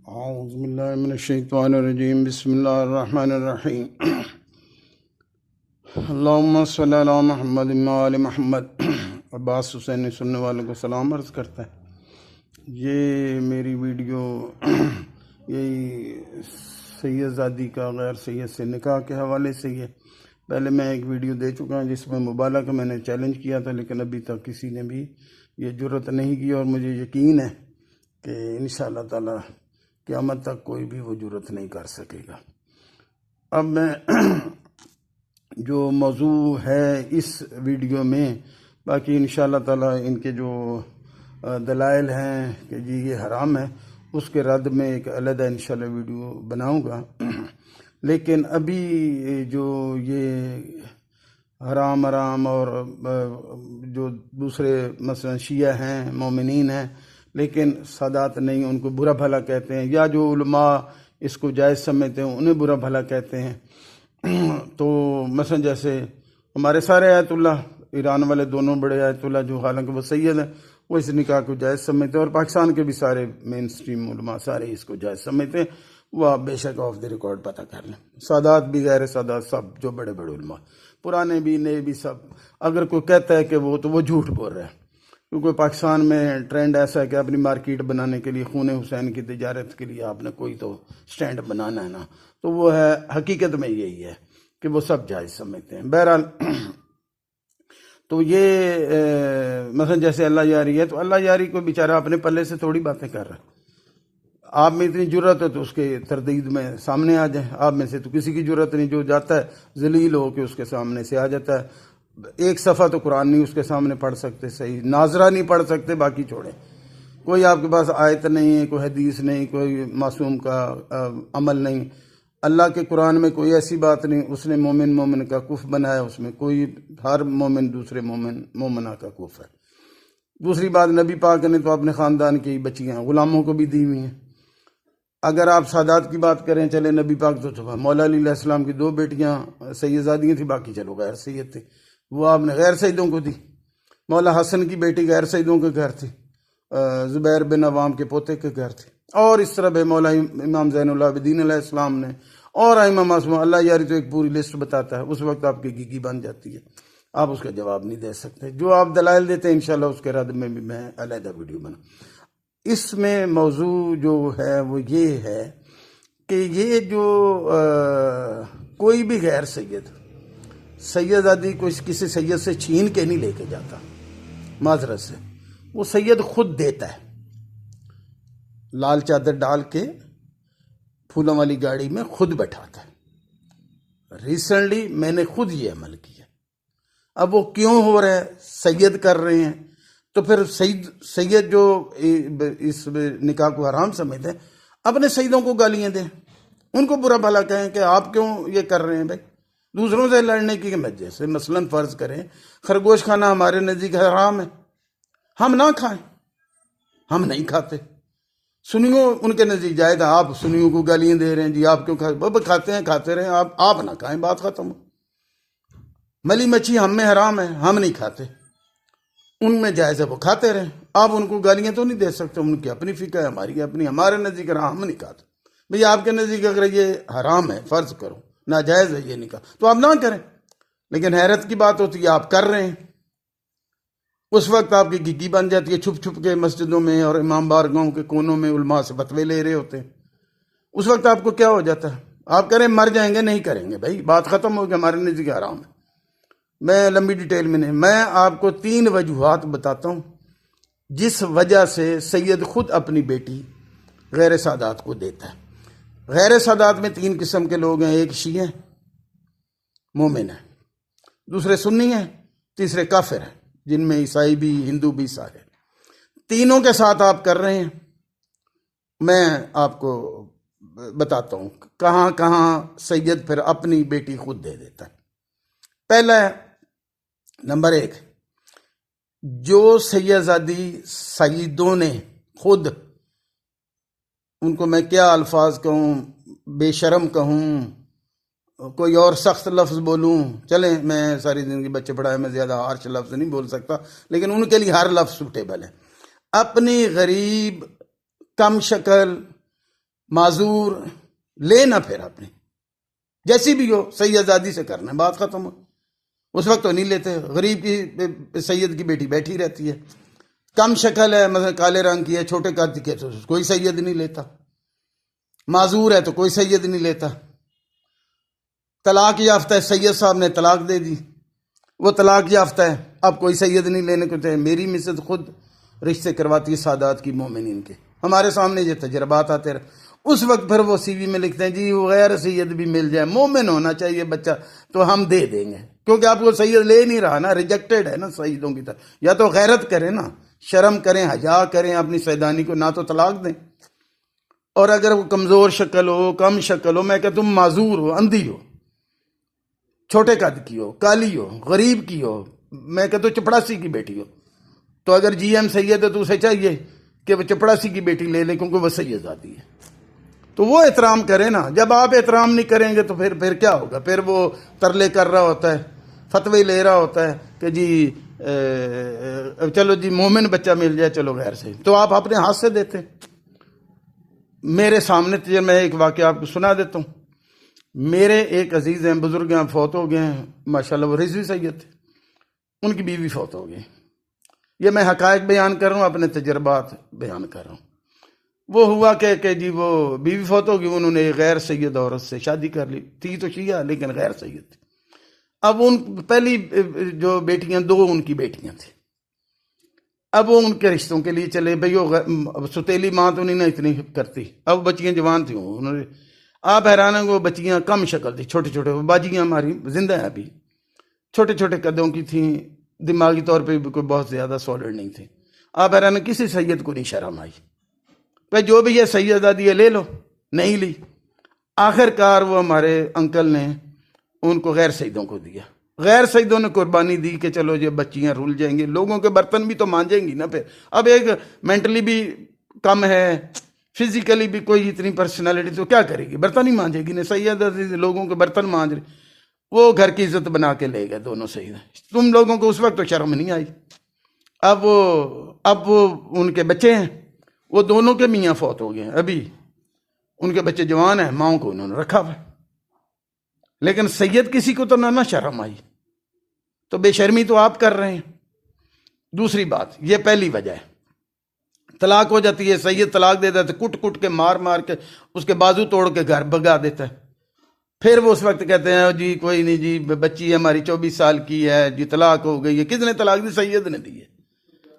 اعوذ باللہ من الشیطان الرجیم بسم اللہ الرحمن الرحیم اللہم صلی علی محمد وعلی محمد۔ عباس حسین سننے والوں کو سلام عرض کرتا ہے۔ یہ میری ویڈیو یہی سید زادی کا غیر سید سے نکاح کے حوالے سے ہے۔ پہلے میں ایک ویڈیو دے چکا ہوں جس میں مبالغہ میں نے چیلنج کیا تھا، لیکن ابھی تک کسی نے بھی یہ جرت نہیں کی، اور مجھے یقین ہے کہ انشاءاللہ تعالی قیامت تک کوئی بھی وہ جرت نہیں کر سکے گا۔ اب میں جو موضوع ہے اس ویڈیو میں، باقی انشاءاللہ تعالی ان کے جو دلائل ہیں کہ جی یہ حرام ہے، اس کے رد میں ایک علیحدہ انشاءاللہ ویڈیو بناؤں گا۔ لیکن ابھی جو یہ حرام اور جو دوسرے مثلا شیعہ ہیں، مومنین ہیں لیکن سادات نہیں، ان کو برا بھلا کہتے ہیں، یا جو علماء اس کو جائز سمجھتے ہیں انہیں برا بھلا کہتے ہیں۔ تو مثلا جیسے ہمارے سارے آیت اللہ، ایران والے دونوں بڑے آیت اللہ جو حالانکہ وہ سید ہیں، وہ اس نکاح کو جائز سمجھتے ہیں، اور پاکستان کے بھی سارے مین سٹریم علماء سارے اس کو جائز سمجھتے ہیں۔ وہ آپ بے شک آف دی ریکارڈ پتہ کر لیں، سادات بھی غیر سادات سب جو بڑے بڑے علماء، پرانے بھی نئے بھی سب، اگر کوئی کہتا ہے کہ وہ تو وہ جھوٹ بول رہا ہے، کیونکہ پاکستان میں ٹرینڈ ایسا ہے کہ اپنی مارکیٹ بنانے کے لیے، خون حسین کی تجارت کے لیے آپ نے کوئی تو سٹینڈ بنانا ہے نا، تو وہ ہے حقیقت میں یہی ہے کہ وہ سب جائز سمجھتے ہیں۔ بہرحال تو یہ مثلا جیسے اللہ یاری ہے، تو اللہ یاری کو بیچارہ اپنے پلے سے تھوڑی باتیں کر رہا ہے۔ آپ میں اتنی جرت ہے تو اس کے تردید میں سامنے آ جائیں، آپ میں سے تو کسی کی جرت نہیں، جو جاتا ہے ذلیل ہو کے اس کے سامنے سے آ جاتا ہے۔ ایک صفحہ تو قرآن نہیں اس کے سامنے پڑھ سکتے، صحیح ناظرہ نہیں پڑھ سکتے، باقی چھوڑیں۔ کوئی آپ کے پاس آیت نہیں ہے، کوئی حدیث نہیں، کوئی معصوم کا عمل نہیں۔ اللہ کے قرآن میں کوئی ایسی بات نہیں، اس نے مومن کا کف بنایا، اس میں کوئی ہر مومن دوسرے مومنہ کا کف ہے۔ دوسری بات، نبی پاک نے تو اپنے خاندان کی بچیاں غلاموں کو بھی دی ہوئی ہیں۔ اگر آپ سادات کی بات کریں، چلے نبی پاک تو مولا علی علیہ السلام کی 2 بیٹیاں سید زادیاں تھیں، باقی چلو غیر سید تھے، وہ آپ نے غیر سیدوں کو دی۔ مولا حسن کی بیٹی غیر سیدوں کے گھر تھی، زبیر بن عوام کے پوتے کے گھر تھی، اور اس طرح مولا امام زین العابدین علیہ السلام نے، اور ائمہ معصوم۔ اللہ یاری تو ایک پوری لسٹ بتاتا ہے، اس وقت آپ کی گیگی بن جاتی ہے، آپ اس کا جواب نہیں دے سکتے۔ جو آپ دلائل دیتے ہیں انشاءاللہ اس کے رد میں بھی میں علیحدہ ویڈیو بنا۔ اس میں موضوع جو ہے وہ یہ ہے کہ یہ جو کوئی بھی غیر سید زادی کو کسی سید سے چھین کے نہیں لے کے جاتا، معذرت سے وہ سید خود دیتا ہے، لال چادر ڈال کے پھولوں والی گاڑی میں خود بیٹھاتا ہے۔ ریسنٹلی میں نے خود یہ عمل کیا۔ اب وہ کیوں ہو رہا ہے؟ سید کر رہے ہیں، تو پھر سید جو اس نکاح کو حرام سمجھتے ہیں، اپنے سیدوں کو گالیاں دیں، ان کو برا بھلا کہیں کہ آپ کیوں یہ کر رہے ہیں بھائی، دوسروں سے لڑنے کی وجہ سے۔ مثلا فرض کریں خرگوش کھانا ہمارے نزدیک حرام ہے، ہم نہ کھائیں، ہم نہیں کھاتے، سنیوں ان کے نزدیک جائز ہے، آپ سنیوں کو گالیاں دے رہے ہیں، جی آپ کیوں کھاتے ہیں، کھاتے رہیں، آپ نہ کھائیں، بات ختم ہو۔ ملی مچھی ہم میں حرام ہے، ہم نہیں کھاتے، ان میں جائز ہے وہ کھاتے رہیں، آپ ان کو گالیاں تو نہیں دے سکتے، ان کی اپنی فکر ہے، ہماری اپنی، ہمارے نزدیک ہم نہیں کھاتے بھئی، آپ کے نزدیک اگر یہ حرام ہے، فرض کرو ناجائز ہے یہ نکاح، تو آپ نہ کریں۔ لیکن حیرت کی بات ہوتی ہے آپ کر رہے ہیں، اس وقت آپ کی گگی بن جاتی ہے، چھپ چھپ کے مسجدوں میں اور امام بارگاہوں کے کونوں میں علماء سے فتوے لے رہے ہوتے ہیں۔ اس وقت آپ کو کیا ہو جاتا ہے؟ آپ کریں مر جائیں گے، نہیں کریں گے بھائی، بات ختم ہو گئی، ہمارے نزدیک حرام ہے۔ میں لمبی ڈیٹیل میں نہیں، میں آپ کو 3 وجوہات بتاتا ہوں جس وجہ سے سید خود اپنی بیٹی غیر سادات کو دیتا ہے۔ غیر سادات میں 3 قسم کے لوگ ہیں، ایک شیعہ مومن ہیں، دوسرے سنی ہیں، تیسرے کافر ہیں، جن میں عیسائی بھی ہندو بھی سارے۔ تینوں کے ساتھ آپ کر رہے ہیں۔ میں آپ کو بتاتا ہوں کہاں کہاں سید پھر اپنی بیٹی خود دے دیتا ہے۔ پہلا ہے، نمبر 1، جو سید زادی سیدوں نے خود، ان کو میں کیا الفاظ کہوں، بے شرم کہوں، کوئی اور سخت لفظ بولوں، چلیں میں ساری زندگی بچے پڑھائے، میں زیادہ ہارش لفظ نہیں بول سکتا، لیکن ان کے لیے ہر لفظ سوٹیبل ہے۔ اپنی غریب، کم شکل، معذور لینا پھر اپنی جیسی بھی ہو صحیح آزادی سے کرنا ہے، بات ختم ہو. اس وقت تو نہیں لیتے. غریب کی سید کی بیٹی بیٹھی رہتی ہے، کم شکل ہے مثلا کالے رنگ کی ہے، چھوٹے قد کی ہے، تو کوئی سید نہیں لیتا. معذور ہے تو کوئی سید نہیں لیتا. طلاق یافتہ ہے، سید صاحب نے طلاق دے دی، وہ طلاق یافتہ ہے، اب کوئی سید نہیں لینے کو چاہے. میری مسز خود رشتے کرواتی ہے سادات کی مومنین کے، ہمارے سامنے یہ تجربات آتے رہے. اس وقت پھر وہ سی وی میں لکھتے ہیں جی وہ غیر سید بھی مل جائے، مومن ہونا چاہیے بچہ تو ہم دے دیں گے، کیونکہ آپ کو سید لے نہیں رہا نا، ریجیکٹڈ ہے نا سیدوں کی طرف. یا تو غیرت کریں نا، شرم کریں، حیا کریں اپنی سیدانی کو، نہ تو طلاق دیں. اور اگر وہ کمزور شکل ہو، کم شکل ہو، میں کہ تم معذور ہو، اندھی ہو، چھوٹے قد کی ہو، کالی ہو، غریب کی ہو، میں کہ تو چپڑاسی کی بیٹی ہو، تو اگر جی ایم سید ہے تو اسے چاہیے کہ وہ چپڑاسی کی بیٹی لے لے، کیونکہ وہ سید آتی ہے. تو وہ احترام کرے نا. جب آپ احترام نہیں کریں گے تو پھر کیا ہوگا؟ پھر وہ ترلے کر رہا ہوتا ہے، فتوی لے رہا ہوتا ہے کہ جی چلو جی مومن بچہ مل جائے، چلو غیر سے، تو آپ اپنے ہاتھ سے دیتے. میرے سامنے میں ایک واقعہ آپ کو سنا دیتا ہوں. میرے ایک عزیز ہیں، بزرگ ہیں، فوت ہو گئے ہیں ماشاءاللہ، وہ رضوی سید تھے، ان کی بیوی فوت ہو گئی. یہ میں حقائق بیان کر رہا ہوں، اپنے تجربات بیان کر رہا ہوں. وہ ہوا کہ جی وہ بیوی فوت ہو گئی، انہوں نے ایک غیر سید عورت سے شادی کر لی تھی، تو شیعہ لیکن غیر سید تھی. اب ان پہلی جو بیٹیاں، دو ان کی بیٹیاں تھیں، اب وہ ان کے رشتوں کے لیے چلے. بھئی وہ ستیلی ماں تو نہیں نا اتنی کرتی، اب بچیاں جوان تھیں، انہوں نے آپ حیران ہیں، وہ بچیاں کم شکل تھی، چھوٹے چھوٹے، باجیاں ہماری زندہ ہیں ابھی، چھوٹے چھوٹے قدوں کی تھیں، دماغی طور پہ بھی کوئی بہت زیادہ سالڈ نہیں تھے. آپ حیران ہیں، کسی سید کو نہیں شرم آئی. بھائی جو بھی یہ سید آدھی ہے لے لو، نہیں لی. آخر کار وہ ہمارے انکل نے ان کو غیر سیدوں کو دیا. غیر سیدوں نے قربانی دی کہ چلو یہ بچیاں رول جائیں گی، لوگوں کے برتن بھی تو مانجیں گی نا. پھر اب ایک مینٹلی بھی کم ہے، فزیکلی بھی کوئی اتنی پرسنالٹی، تو کیا کرے گی؟ برتن ہی مانجے گی. نہیں سید لوگوں کے برتن مانج رہے، وہ گھر کی عزت بنا کے لے گئے دونوں سید. تم لوگوں کو اس وقت تو شرم نہیں آئی. اب وہ ان کے بچے ہیں، وہ دونوں کے میاں فوت ہو گئے ہیں، ابھی ان کے بچے جوان ہیں، ماؤں کو انہوں نے رکھا ہوا. لیکن سید کسی کو تو نہ شرم آئی، تو بے شرمی تو آپ کر رہے ہیں. دوسری بات، یہ پہلی وجہ ہے. طلاق ہو جاتی ہے، سید طلاق دے دیتا ہے، کٹ کٹ کے مار مار کے اس کے بازو توڑ کے گھر بھگا دیتا ہے. پھر وہ اس وقت کہتے ہیں جی کوئی نہیں جی، بچی ہماری 24 سال کی ہے جی، طلاق ہو گئی ہے. کس نے طلاق دی؟ سید نے دی ہے.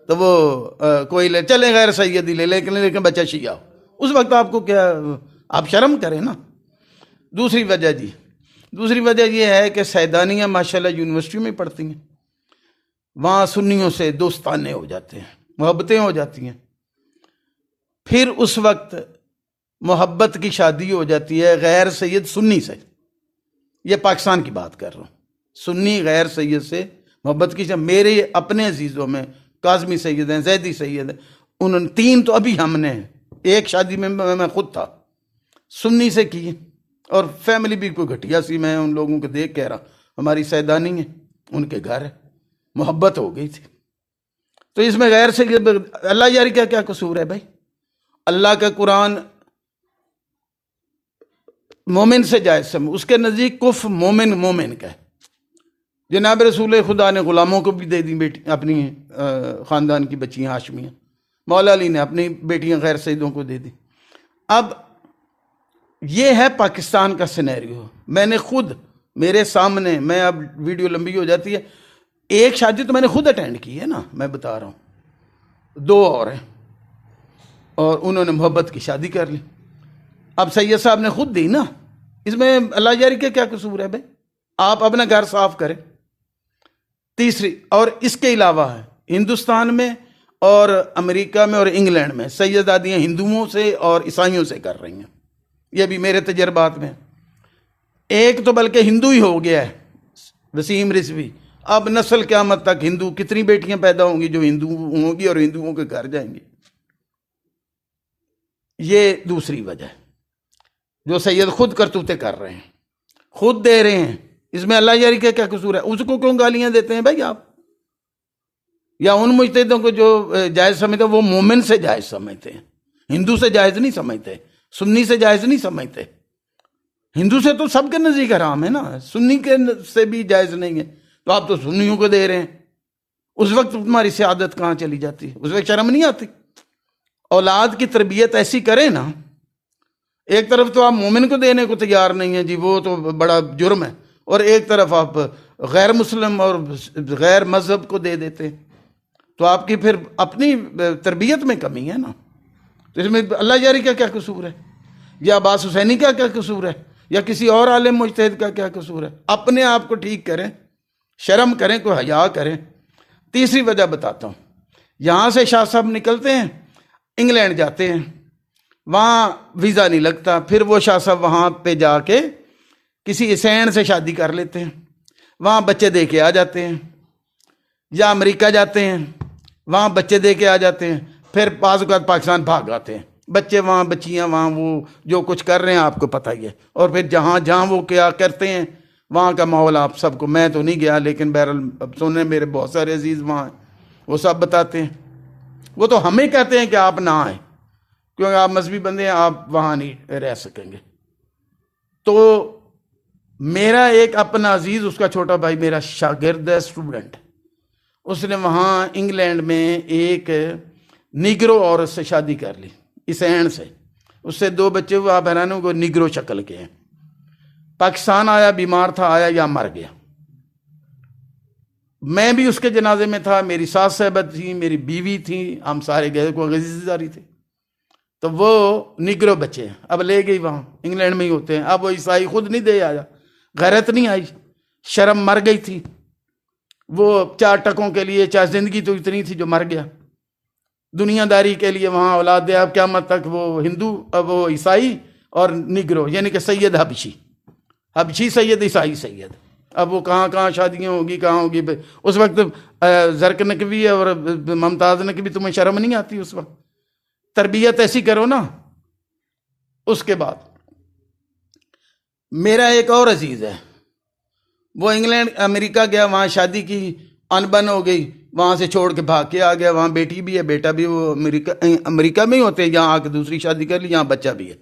تو وہ کوئی لے چلے غیر سید ہی لے، لیکن بچہ شیعہ ہو. اس وقت آپ کو کیا، آپ شرم کریں نا. دوسری وجہ یہ ہے کہ سیدانیاں ماشاءاللہ یونیورسٹی میں پڑھتی ہیں، وہاں سنیوں سے دوستانے ہو جاتے ہیں، محبتیں ہو جاتی ہیں. پھر اس وقت محبت کی شادی ہو جاتی ہے غیر سید سنی سے. یہ پاکستان کی بات کر رہا ہوں. سنی غیر سید سے محبت کی شادی. میرے اپنے عزیزوں میں کاظمی سید ہیں، زیدی سید ہیں، انہوں نے 3 تو ابھی ہم نے ایک شادی میں خود تھا سنی سے کی، اور فیملی بھی کوئی گھٹیا سی. میں ان لوگوں کو دیکھ کہہ رہا ہماری سیدانی ہے، ان کے گھر ہے، محبت ہو گئی تھی. تو اس میں غیر سید اللہ یاری کا کیا قصور ہے بھائی؟ اللہ کا قرآن مومن سے جائز سمجھ، اس کے نزدیک کف مومن کا ہے. جناب رسول خدا نے غلاموں کو بھی دے دی بیٹی، اپنی خاندان کی بچیاں ہاشمیاں. مولا علی نے اپنی بیٹیاں غیر سیدوں کو دے دی. اب یہ ہے پاکستان کا سینیریو. میں نے خود میرے سامنے، میں اب ویڈیو لمبی ہو جاتی ہے، ایک شادی تو میں نے خود اٹینڈ کی ہے نا، میں بتا رہا ہوں، 2 اور ہیں، اور انہوں نے محبت کی شادی کر لی. اب سید صاحب نے خود دی نا، اس میں اللہ جاری کے کیا قصور ہے بھائی؟ آپ اپنا گھر صاف کریں. تیسری، اور اس کے علاوہ ہے ہندوستان میں اور امریکہ میں اور انگلینڈ میں سیدادیاں ہندوؤں سے اور عیسائیوں سے کر رہی ہیں. یہ بھی میرے تجربات میں. ایک تو بلکہ ہندو ہی ہو گیا ہے، وسیم رضوی. اب نسل قیامت تک ہندو، کتنی بیٹیاں پیدا ہوں گی جو ہندو ہوں گی اور ہندوؤں کے گھر جائیں گی. یہ دوسری وجہ ہے. جو سید خود کرتوتے کر رہے ہیں، خود دے رہے ہیں، اس میں اللہ یاری کا کیا قصور ہے؟ اس کو کیوں گالیاں دیتے ہیں بھائی آپ؟ یا ان مجتہدوں کو جو جائز سمجھتے ہیں وہ مومن سے جائز سمجھتے ہیں، ہندو سے جائز نہیں سمجھتے. سنی سے جائز نہیں سمجھتے. ہندو سے تو سب کے نزدیک حرام ہے نا, سنی کے سے بھی جائز نہیں ہے, تو آپ تو سنیوں کو دے رہے ہیں. اس وقت تمہاری سعادت کہاں چلی جاتی ہے؟ اس وقت شرم نہیں آتی؟ اولاد کی تربیت ایسی کریں نا, ایک طرف تو آپ مومن کو دینے کو تیار نہیں ہیں جی, وہ تو بڑا جرم ہے, اور ایک طرف آپ غیر مسلم اور غیر مذہب کو دے دیتے ہیں, تو آپ کی پھر اپنی تربیت میں کمی ہے نا. تو اس میں اللہ جاری کا کیا قصور ہے, یا عباس حسینی کا کیا قصور ہے, یا کسی اور عالم مجتہد کا کیا قصور ہے؟ اپنے آپ کو ٹھیک کریں, شرم کریں, کوئی حیا کریں. تیسری وجہ بتاتا ہوں. یہاں سے شاہ صاحب نکلتے ہیں, انگلینڈ جاتے ہیں, وہاں ویزا نہیں لگتا, پھر وہ شاہ صاحب وہاں پہ جا کے کسی اسین سے شادی کر لیتے ہیں, وہاں بچے دے کے آ جاتے ہیں. یا امریکہ جاتے ہیں, وہاں بچے دے کے آ جاتے ہیں, پھر بعض اوقات پاکستان بھاگ آتے ہیں, بچے وہاں, بچیاں وہاں, وہ جو کچھ کر رہے ہیں آپ کو پتہ ہی ہے. اور پھر جہاں جہاں وہ کیا کرتے ہیں وہاں کا ماحول آپ سب کو, میں تو نہیں گیا لیکن بہرحال اب سننے میرے بہت سارے عزیز وہاں ہیں, وہ سب بتاتے ہیں. وہ تو ہمیں کہتے ہیں کہ آپ نہ آئیں کیونکہ آپ مذہبی بندے ہیں, آپ وہاں نہیں رہ سکیں گے. تو میرا ایک اپنا عزیز, اس کا چھوٹا بھائی میرا شاگرد ہے, اسٹوڈنٹ, اس نے وہاں انگلینڈ میں ایک نیگرو عورت سے شادی کر لی, اسین سے. اس سے 2 بچے ہوئے, آپ حیران ہو, نیگرو شکل کے ہیں. پاکستان آیا, بیمار تھا, آیا یا مر گیا. میں بھی اس کے جنازے میں تھا, میری ساس صاحبہ تھی, میری بیوی تھی, ہم سارے گئے, کوئی غزی داری تھے. تو وہ نیگرو بچے ہیں, اب لے گئی, وہاں انگلینڈ میں ہی ہوتے ہیں. اب وہ عیسائی خود نہیں دے آیا, غیرت نہیں آئی, شرم مر گئی تھی. وہ 4 ٹکوں کے لیے, چاہے زندگی تو اتنی تھی جو مر گیا, دنیا داری کے لیے وہاں اولاد دے. اب قیامت تک وہ ہندو, اب وہ عیسائی اور نیگرو, یعنی کہ سید حبشی, حبشی سید, عیسائی سید. اب وہ کہاں کہاں شادیاں ہوگی, کہاں ہوگی. اس وقت زرق نقوی اور ممتاز نقوی, تمہیں شرم نہیں آتی اس وقت؟ تربیت ایسی کرو نا. اس کے بعد میرا ایک اور عزیز ہے, وہ انگلینڈ امریکہ گیا, وہاں شادی کی, ان بن ہو گئی, وہاں سے چھوڑ کے بھاگ کے آ گیا. وہاں بیٹی بھی ہے, بیٹا بھی, وہ امریکہ میں ہی ہوتے ہیں, یہاں آ کے دوسری شادی کر لی, یہاں بچہ بھی ہے.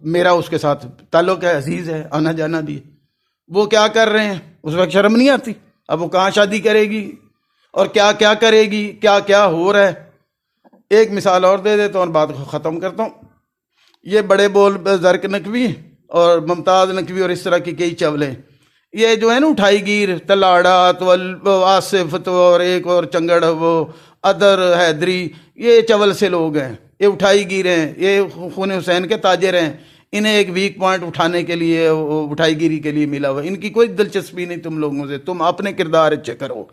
میرا اس کے ساتھ تعلق ہے, عزیز ہے, آنا جانا بھی ہے. وہ کیا کر رہے ہیں, اس وقت شرم نہیں آتی؟ اب وہ کہاں شادی کرے گی اور کیا کیا کرے گی, کیا کیا ہو رہا ہے. ایک مثال اور دے دیتا ہوں اور بات کو ختم کرتا ہوں. یہ بڑے بول زرق نقوی اور ممتاز نقوی اور اس طرح کی کئی چولیں, یہ جو ہے نا اٹھائی گیر, تلاڑا, تو آصف, تو اور ایک اور چنگڑ, وہ ادر حیدری, یہ چول سے لوگ ہیں, یہ اٹھائی گیر ہیں, یہ خون حسین کے تاجر ہیں. انہیں ایک ویک پوائنٹ اٹھانے کے لیے, اٹھائی گیری کے لیے ملا ہوا. ان کی کوئی دلچسپی نہیں تم لوگوں سے. تم اپنے کردار اچھے کرو,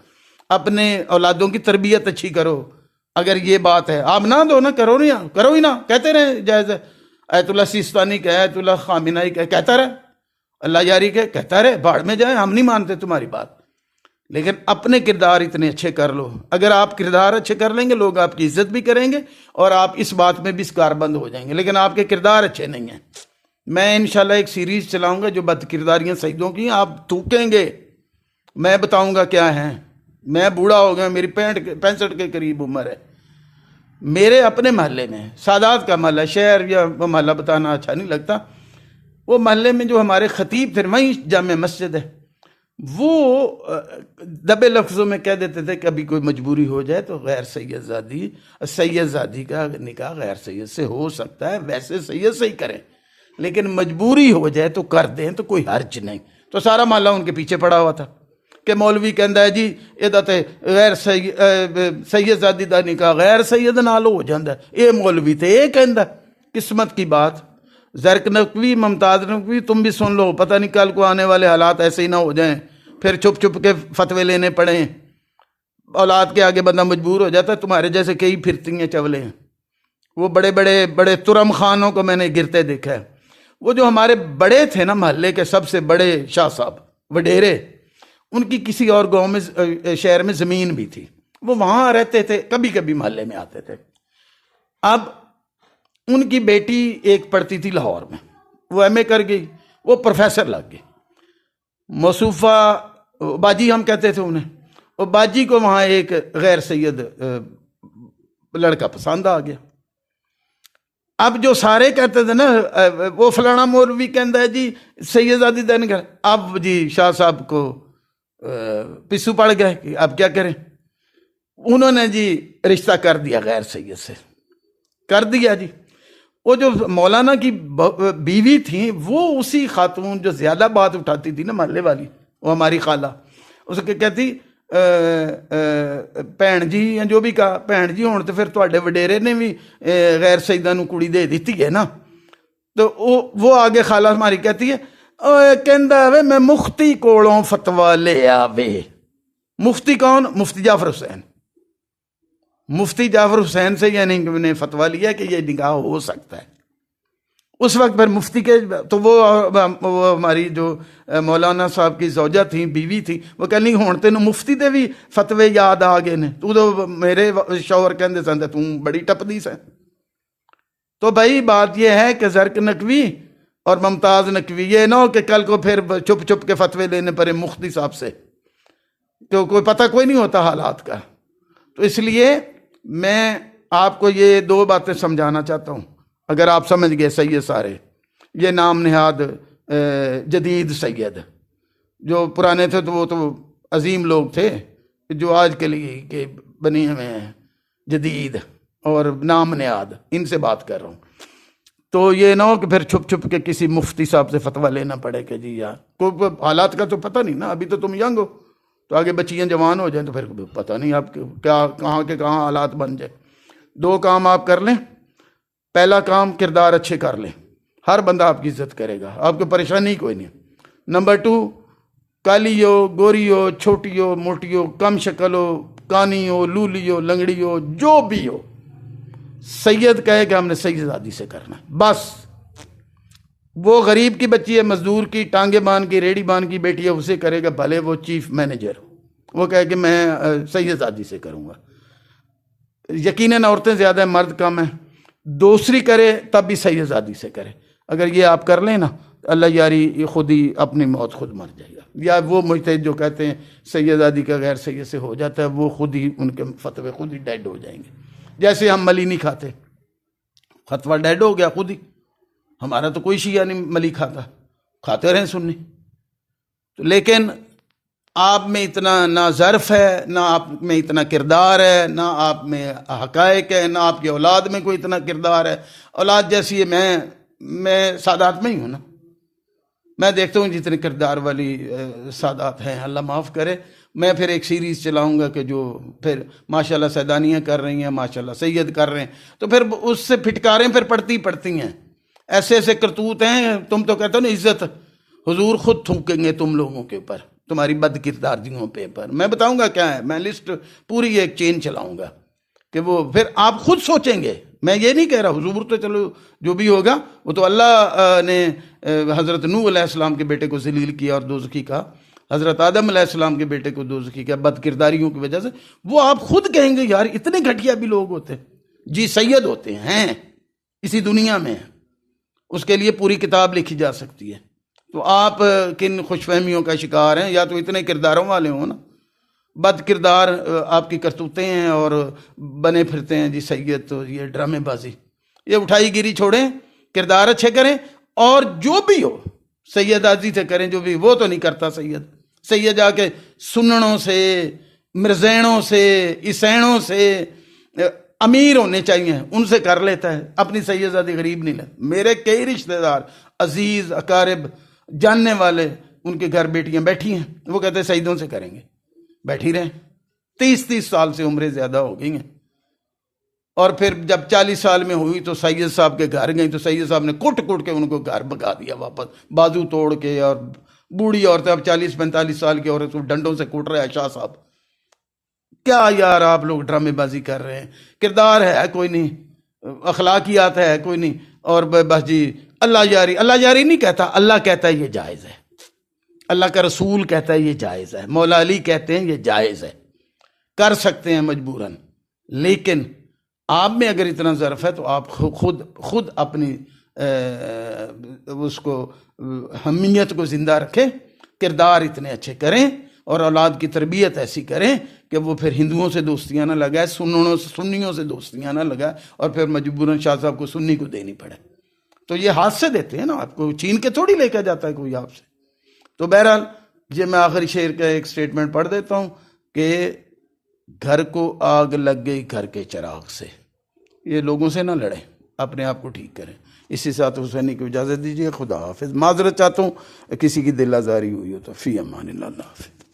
اپنے اولادوں کی تربیت اچھی کرو. اگر یہ بات ہے, آپ نہ دو نا, کرو نہیں, کرو ہی نہ, کہتے رہے جائز ہے. ایت اللہ سیستانی کہ, ایت اللہ خامنائی کہ, کہتا رہے, اللہ جاری کہ, کہتا رہے, بھاڑ میں جائیں, ہم نہیں مانتے تمہاری بات. لیکن اپنے کردار اتنے اچھے کر لو. اگر آپ کردار اچھے کر لیں گے, لوگ آپ کی عزت بھی کریں گے, اور آپ اس بات میں بھی کاربند ہو جائیں گے. لیکن آپ کے کردار اچھے نہیں ہیں. میں انشاءاللہ ایک سیریز چلاؤں گا جو بد کرداریاں سیدوں کی, آپ تھوکیں گے, میں بتاؤں گا کیا ہیں. میں بوڑھا ہو گیا, میری 65 کے قریب عمر ہے. میرے اپنے محلے میں, سادات کا محلہ, شہر یا محلہ بتانا اچھا نہیں لگتا, وہ محلے میں جو ہمارے خطیب تھے, وہیں جامع مسجد ہے, وہ دبے لفظوں میں کہہ دیتے تھے کہ ابھی کوئی مجبوری ہو جائے تو غیر سید زادی کا نکاح غیر سید سے ہو سکتا ہے, ویسے سید سے ہی کریں, لیکن مجبوری ہو جائے تو کر دیں, تو کوئی حرج نہیں. تو سارا محلہ ان کے پیچھے پڑا ہوا تھا کہ مولوی کہندا ہے جی ادت غیر سید زادی دا نکاح غیر سید نال ہو جاندا ہے. اے مولوی تے اے کہندا, قسمت کی بات. زرق نقوی, ممتاز نقوی, تم بھی سن لو, پتہ نہیں کل کو آنے والے حالات ایسے ہی نہ ہو جائیں, پھر چھپ چھپ کے فتوے لینے پڑیں. اولاد کے آگے بندہ مجبور ہو جاتا ہے. تمہارے جیسے کئی پھرتی ہیں چولے ہیں, وہ بڑے ترم خانوں کو میں نے گرتے دیکھا ہے. وہ جو ہمارے بڑے تھے نا محلے کے, سب سے بڑے شاہ صاحب وڈیرے, ان کی کسی اور گاؤں میں, شہر میں زمین بھی تھی, وہ وہاں رہتے تھے, کبھی کبھی محلے میں آتے تھے. اب ان کی بیٹی ایک پڑھتی تھی لاہور میں, وہ ایم اے کر گئی, وہ پروفیسر لگ گئی. موصوفہ باجی ہم کہتے تھے انہیں, اور باجی کو وہاں ایک غیر سید لڑکا پسند آ گیا. اب جو سارے کہتے تھے نا وہ فلانا مولوی کہتا ہے جی سیدزادی دین کر، اب جی شاہ صاحب کو پسو پڑ گئے کہ اب کیا کریں، انہوں نے جی رشتہ کر دیا غیر سید سے، کر دیا جی۔ وہ جو مولانا کی بیوی تھیں وہ اسی خاتون جو زیادہ بات اٹھاتی تھی نا محلے والی، وہ ہماری خالہ، اس کے کہتی بھن جی یا جو بھی کہا، بھن جی ہوں تو پھر تواڈے وڈیرے نے بھی غیر سیدہ نو کڑی دے دیتی ہے نا۔ تو وہ آگے خالہ ہماری کہتی ہے کہندا وے میں مفتی کولوں فتویٰ لے آوے۔ مفتی کون؟ مفتی جعفر حسین۔ مفتی جعفر حسین سے یعنی نے فتویٰ لیا کہ یہ نکاح ہو سکتا ہے۔ اس وقت پھر مفتی کے تو وہ ہماری جو مولانا صاحب کی زوجہ تھیں، بیوی تھی، وہ کہنی ہون تینوں مفتی دے بھی فتوے یاد آ گئے نے، تو میرے شوہر کہندے سن تے توں بڑی ٹپدی ہے۔ تو بھائی بات یہ ہے کہ زرق نقوی اور ممتاز نقوی، یہ نہ ہو کہ کل کو پھر چھپ چھپ کے فتوے لینے پڑے مفتی صاحب سے، تو کوئی پتہ کوئی نہیں ہوتا حالات کا۔ تو اس لیے میں آپ کو یہ دو باتیں سمجھانا چاہتا ہوں، اگر آپ سمجھ گئے سید سارے، یہ نام نہاد جدید سید، جو پرانے تھے تو وہ تو عظیم لوگ تھے، جو آج کے لیے کہ بنے ہوئے ہیں جدید اور نام نہاد، ان سے بات کر رہا ہوں۔ تو یہ نہ ہو کہ پھر چھپ چھپ کے کسی مفتی صاحب سے فتویٰ لینا پڑے کہ جی یار کوئی حالات کا تو پتہ نہیں نا، ابھی تو تم ینگ ہو، تو آگے بچیاں جوان ہو جائیں تو پھر پتہ نہیں آپ کیا کہاں کے کہاں حالات بن جائے۔ دو کام آپ کر لیں، پہلا کام کردار اچھے کر لیں، ہر بندہ آپ کی عزت کرے گا، آپ کو پریشانی کوئی نہیں۔ نمبر 2، کالی ہو، گوری ہو، چھوٹی ہو، موٹی ہو، کم شکل ہو، کانی ہو، لولی ہو، لنگڑی ہو، جو بھی ہو، سید کہے کہ ہم نے سیدزادی سے کرنا ہے بس۔ وہ غریب کی بچی ہے، مزدور کی، ٹانگے بان کی، ریڑھی بان کی بیٹی ہے، اسے کرے گا بھلے وہ چیف مینیجر، وہ کہے کہ میں سیدزادی سے کروں گا۔ یقیناً عورتیں زیادہ ہیں، مرد کم ہیں، دوسری کرے تب بھی سیدزادی سے کرے۔ اگر یہ آپ کر لیں نا، اللہ یاری یہ خود ہی اپنی موت خود مر جائے گا۔ یا وہ مجتہد جو کہتے ہیں سیدزادی کا غیر سید سے ہو جاتا ہے، وہ خود ہی ان کے فتوے خود ہی ڈیڈ ہو جائیں گے۔ جیسے ہم ملی نہیں کھاتے، فتویٰ ڈیڈ ہو گیا خود ہی، ہمارا تو کوئی شیعہ نہیں ملی کھاتا، کھاتے رہیں سنی۔ لیکن آپ میں اتنا نہ ظرف ہے، نہ آپ میں اتنا کردار ہے، نہ آپ میں حقائق ہے، نہ آپ کی اولاد میں کوئی اتنا کردار ہے۔ اولاد جیسی ہے، میں سادات میں ہی ہوں نا، میں دیکھتا ہوں جتنے کردار والی سادات ہیں، اللہ معاف کرے۔ میں پھر ایک سیریز چلاؤں گا کہ جو پھر ماشاءاللہ سیدانیاں کر رہی ہیں، ماشاءاللہ سید کر رہے ہیں، تو پھر اس سے پھٹکاریں پھر پڑتی ہیں، ایسے ایسے کرتوت ہیں۔ تم تو کہتے ہو نا عزت، حضور خود تھوکیں گے تم لوگوں کے اوپر، تمہاری بد کرداریوں پہ پر میں بتاؤں گا کیا ہے، میں لسٹ پوری ایک چین چلاؤں گا کہ وہ پھر آپ خود سوچیں گے۔ میں یہ نہیں کہہ رہا حضور تو چلو جو بھی ہوگا، وہ تو اللہ نے حضرت نوح علیہ السلام کے بیٹے کو ذلیل کیا اور دوزخی کہا، حضرت آدم علیہ السلام کے بیٹے کو دوزخی کیا بد کرداریوں کی وجہ سے۔ وہ آپ خود کہیں گے یار اتنے گھٹیا بھی لوگ ہوتے جی، سید ہوتے ہیں اسی دنیا میں، اس کے لیے پوری کتاب لکھی جا سکتی ہے۔ تو آپ کن خوش فہمیوں کا شکار ہیں؟ یا تو اتنے کرداروں والے ہوں نا، بد کردار آپ کی کرتوتیں ہیں اور بنے پھرتے ہیں جی سید، تو یہ ڈرامے بازی، یہ اٹھائی گیری چھوڑیں، کردار اچھے کریں، اور جو بھی ہو سیدازی سے کریں، جو بھی وہ تو نہیں کرتا سید جا کے سننوں سے، مرزینوں سے، اسینوں سے، امیر ہونے چاہیے ان سے کر لیتا ہے، اپنی سیدزادی غریب نہیں لیتا۔ میرے کئی رشتہ دار عزیز اقارب جاننے والے، ان کے گھر بیٹیاں بیٹھی ہیں، وہ کہتے ہیں سیدوں سے کریں گے، بیٹھی رہیں، 30 سال سے عمریں زیادہ ہو گئی ہیں، اور پھر جب 40 سال میں ہوئی تو سید صاحب کے گھر گئیں تو سید صاحب نے کٹ کے ان کو گھر بھگا دیا واپس، بازو توڑ کے۔ اور بوڑھی عورتیں اب 40-45 سال کی عورت کو ڈنڈوں سے کوٹ رہے ہیں شاہ صاحب۔ کیا یار آپ لوگ ڈرامے بازی کر رہے ہیں، کردار ہے کوئی نہیں، اخلاقیات ہے کوئی نہیں، اور بس جی اللہ یاری نہیں کہتا، اللہ کہتا ہے یہ جائز ہے، اللہ کا رسول کہتا ہے یہ جائز ہے، مولا علی کہتے ہیں یہ جائز ہے، کر سکتے ہیں مجبوراً۔ لیکن آپ میں اگر اتنا ظرف ہے تو آپ خود اپنی اس کو حمیت کو زندہ رکھیں، کردار اتنے اچھے کریں، اور اولاد کی تربیت ایسی کریں کہ وہ پھر ہندوؤں سے دوستیاں نہ لگائے، سنیوں سے دوستیاں نہ لگائے، اور پھر مجبوراً شاہ صاحب کو سنی کو دینی پڑے۔ تو یہ ہاتھ سے دیتے ہیں نا، آپ کو چھین کے تھوڑی لے کے جاتا ہے کوئی آپ سے۔ تو بہرحال یہ میں آخری شعر کا ایک سٹیٹمنٹ پڑھ دیتا ہوں کہ گھر کو آگ لگ گئی گھر کے چراغ سے، یہ لوگوں سے نہ لڑیں، اپنے آپ کو ٹھیک کریں۔ اسی ساتھ حسینی کو اجازت دیجیے، خدا حافظ۔ معذرت چاہتا ہوں کسی کی دل آزاری ہوئی ہو تو، فی امان اللہ، اللہ حافظ۔